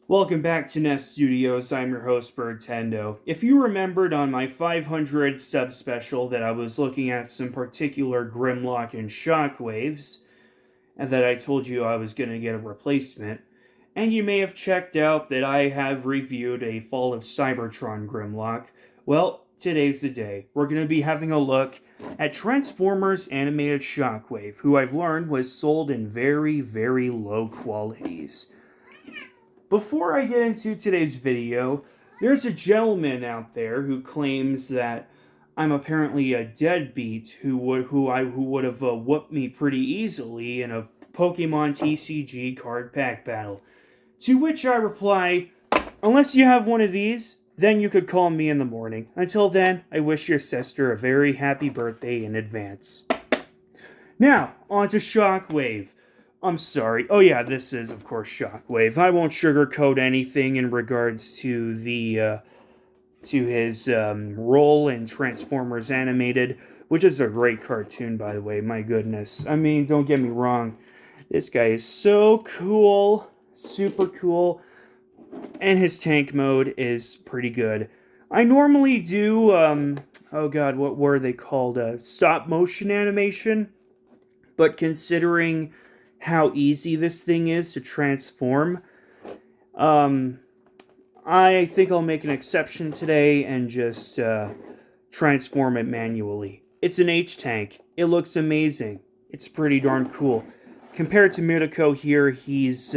Welcome back to Nest Studios. I'm your host, Birdtendo. If you remembered on my 500 sub special that I was looking at some particular Grimlock and Shockwaves, and that I told you I was going to get a replacement, and you may have checked out that I have reviewed a Fall of Cybertron Grimlock, well, today's the day. We're going to be having a look at Transformers Animated Shockwave, who I've learned was sold in very, very low qualities. Before I get into today's video, there's a gentleman out there who claims that I'm apparently a deadbeat who would have whooped me pretty easily in a Pokemon TCG card pack battle. To which I reply, unless you have one of these, then you could call me in the morning. Until then, I wish your sister a very happy birthday in advance. Now, on to Shockwave. I'm sorry. Oh yeah, this is of course Shockwave. I won't sugarcoat anything in regards to his role in Transformers Animated, which is a great cartoon, by the way. My goodness. I mean, don't get me wrong. This guy is so cool, super cool, and his tank mode is pretty good. I normally do oh god, what were they called? Stop motion animation, but considering how easy this thing is to transform, I think I'll make an exception today and just transform it manually. It's an H-Tank. It looks amazing. It's pretty darn cool. Compared to Mitoko here, he's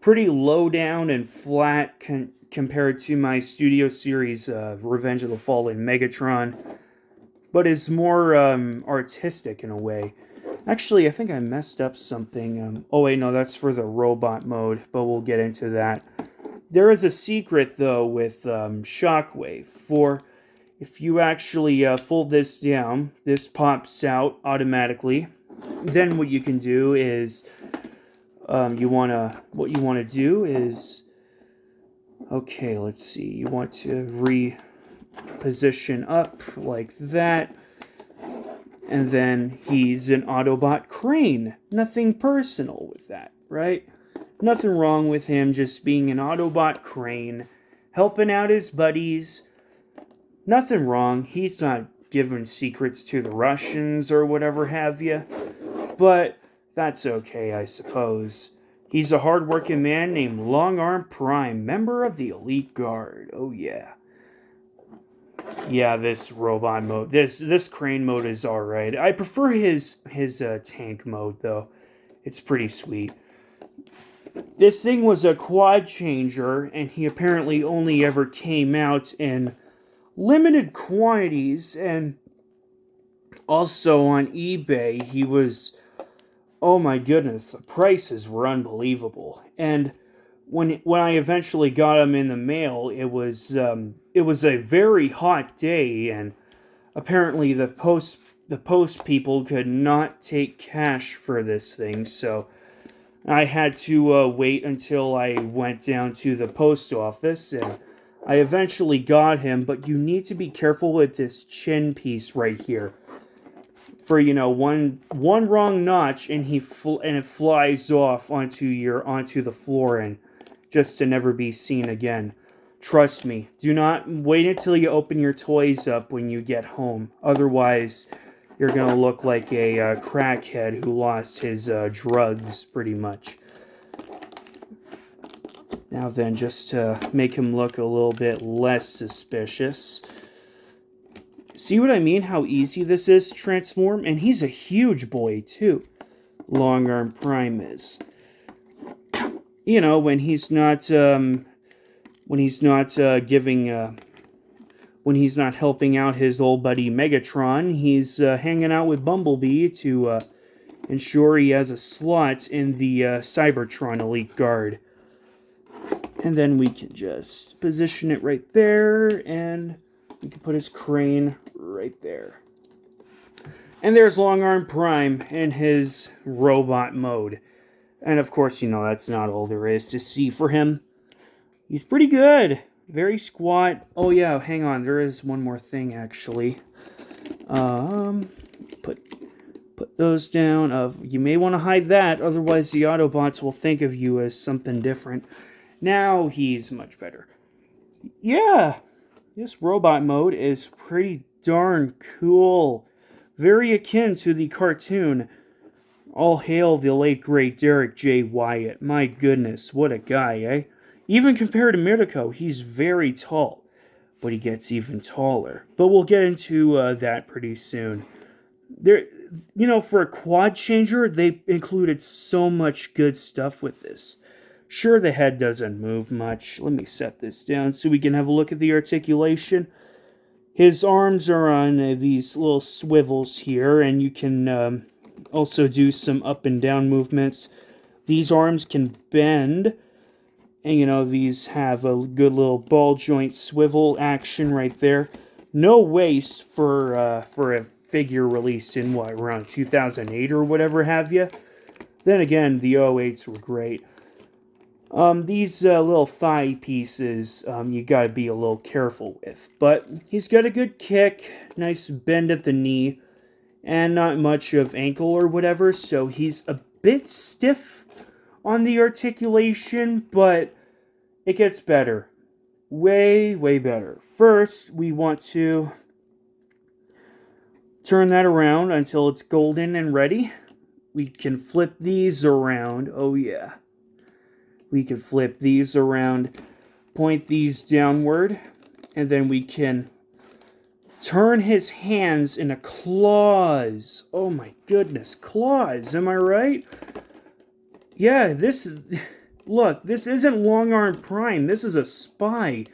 pretty low down and flat compared to my Studio Series Revenge of the Fallen Megatron, but is more artistic in a way. Actually, I think I messed up something. Oh wait, no, that's for the robot mode, but we'll get into that. There is a secret, though, with Shockwave. For if you actually fold this down, this pops out automatically. Then what you can do is, what you want to do is, okay, let's see. You want to reposition up like that. And then he's an Autobot crane. Nothing personal with that, right? Nothing wrong with him just being an Autobot crane, helping out his buddies. Nothing wrong. He's not giving secrets to the Russians or whatever have you. But that's okay, I suppose. He's a hard-working man named Long Arm Prime, member of the Elite Guard. Oh yeah. Yeah, this robot mode, this crane mode is alright. I prefer his tank mode, though. It's pretty sweet. This thing was a quad changer, and he apparently only ever came out in limited quantities, and also on eBay, he was, oh my goodness, the prices were unbelievable. And when I eventually got him in the mail, it was a very hot day, and apparently the post people could not take cash for this thing, so I had to wait until I went down to the post office, and I eventually got him. But you need to be careful with this chin piece right here. For one wrong notch, and it flies off onto the floor and just to never be seen again. Trust me, do not wait until you open your toys up when you get home. Otherwise, you're going to look like a crackhead who lost his drugs, pretty much. Now then, just to make him look a little bit less suspicious. See what I mean? How easy this is to transform? And he's a huge boy, too. Long Arm Prime is. You know, when he's not helping out his old buddy Megatron, he's hanging out with Bumblebee to ensure he has a slot in the Cybertron Elite Guard. And then we can just position it right there, and we can put his crane right there. And there's Long Arm Prime in his robot mode. And of course, that's not all there is to see for him. He's pretty good. Very squat. Oh yeah, hang on. There is one more thing, actually. Put those down. You may want to hide that, otherwise the Autobots will think of you as something different. Now he's much better. Yeah, this robot mode is pretty darn cool. Very akin to the cartoon. All hail the late great Derek J. Wyatt. My goodness, what a guy, eh? Even compared to Mirko, he's very tall. But he gets even taller. But we'll get into that pretty soon. There, for a quad changer, they included so much good stuff with this. Sure, the head doesn't move much. Let me set this down so we can have a look at the articulation. His arms are on these little swivels here, and you can also do some up and down movements. These arms can bend, and these have a good little ball joint swivel action right there. No waist for a figure released in around 2008 or whatever have you. Then again, the 08s were great. These little thigh pieces, you gotta be a little careful with. But he's got a good kick, nice bend at the knee, and not much of ankle or whatever, so he's a bit stiff on the articulation, but it gets better. Way, way better. First, we want to turn that around until it's golden and ready. We can flip these around. Oh yeah. We can flip these around, point these downward, and then we can turn his hands into claws. Oh my goodness, claws, am I right? Yeah, look, this isn't Long Arm Prime, this is a spy.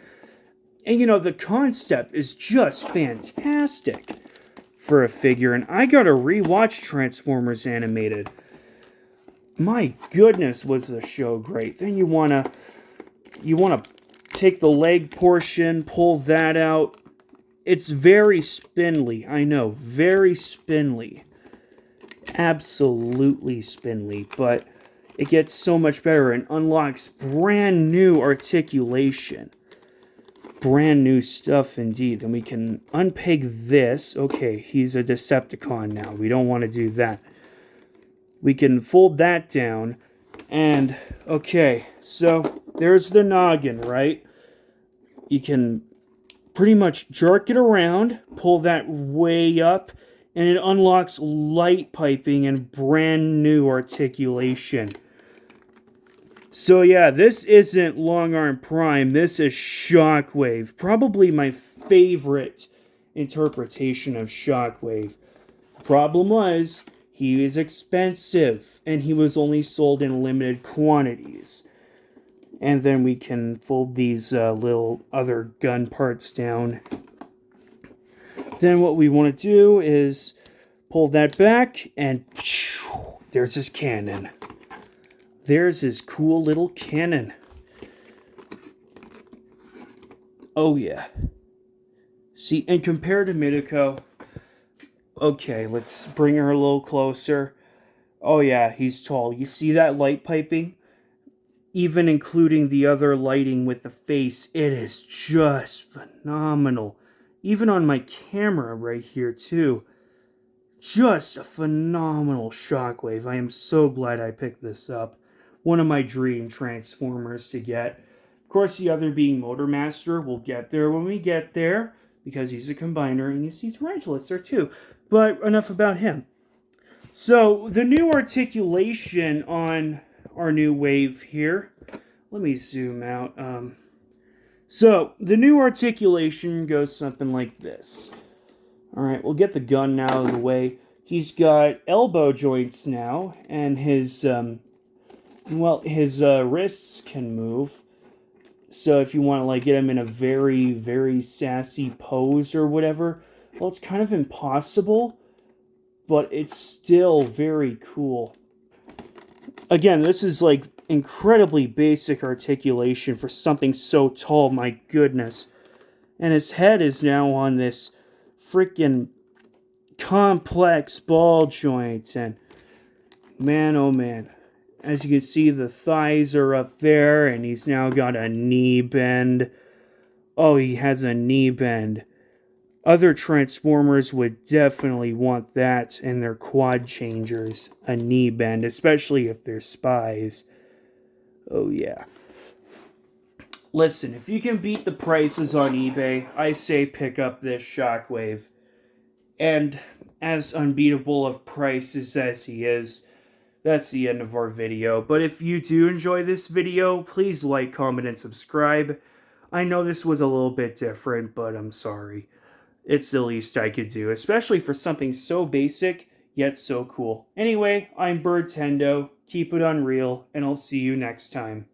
And the concept is just fantastic for a figure, and I gotta rewatch Transformers Animated. My goodness, was the show great. Then you wanna take the leg portion, pull that out. It's very spindly, I know, very spindly. Absolutely spindly, but it gets so much better and unlocks brand new articulation. Brand new stuff indeed. Then we can unpeg this. Okay, he's a Decepticon now. We don't want to do that. We can fold that down. And, okay, so there's the noggin, right? You can pretty much jerk it around, pull that way up, and it unlocks light piping and brand new articulation. So yeah, this isn't Long Arm Prime, this is Shockwave. Probably my favorite interpretation of Shockwave. Problem was, he is expensive, and he was only sold in limited quantities. And then we can fold these little other gun parts down. Then what we want to do is pull that back, and there's his cannon. There's his cool little cannon. Oh yeah. See, and compared to Midako, okay, let's bring her a little closer. Oh yeah, he's tall. You see that light piping? Even including the other lighting with the face, it is just phenomenal. Even on my camera right here too. Just a phenomenal Shockwave. I am so glad I picked this up. One of my dream Transformers to get. Of course, the other being Motormaster. We'll get there when we get there, because he's a combiner, and you see Tarantulas there too. But enough about him. So, the new articulation on our new wave here. Let me zoom out. So, the new articulation goes something like this. Alright, we'll get the gun out of the way. He's got elbow joints now, and his wrists can move. So if you want to get him in a very, very sassy pose or whatever, well, it's kind of impossible, but it's still very cool. Again, this is incredibly basic articulation for something so tall, my goodness. And his head is now on this freaking complex ball joint, and man, oh man. As you can see, the thighs are up there, and he's now got a knee bend. Oh, he has a knee bend. Other Transformers would definitely want that in their quad changers. A knee bend, especially if they're spies. Oh, yeah. Listen, if you can beat the prices on eBay, I say pick up this Shockwave. And as unbeatable of prices as he is, that's the end of our video. But if you do enjoy this video, please like, comment, and subscribe. I know this was a little bit different, but I'm sorry. It's the least I could do, especially for something so basic, yet so cool. Anyway, I'm Birdtendo. Keep it unreal, and I'll see you next time.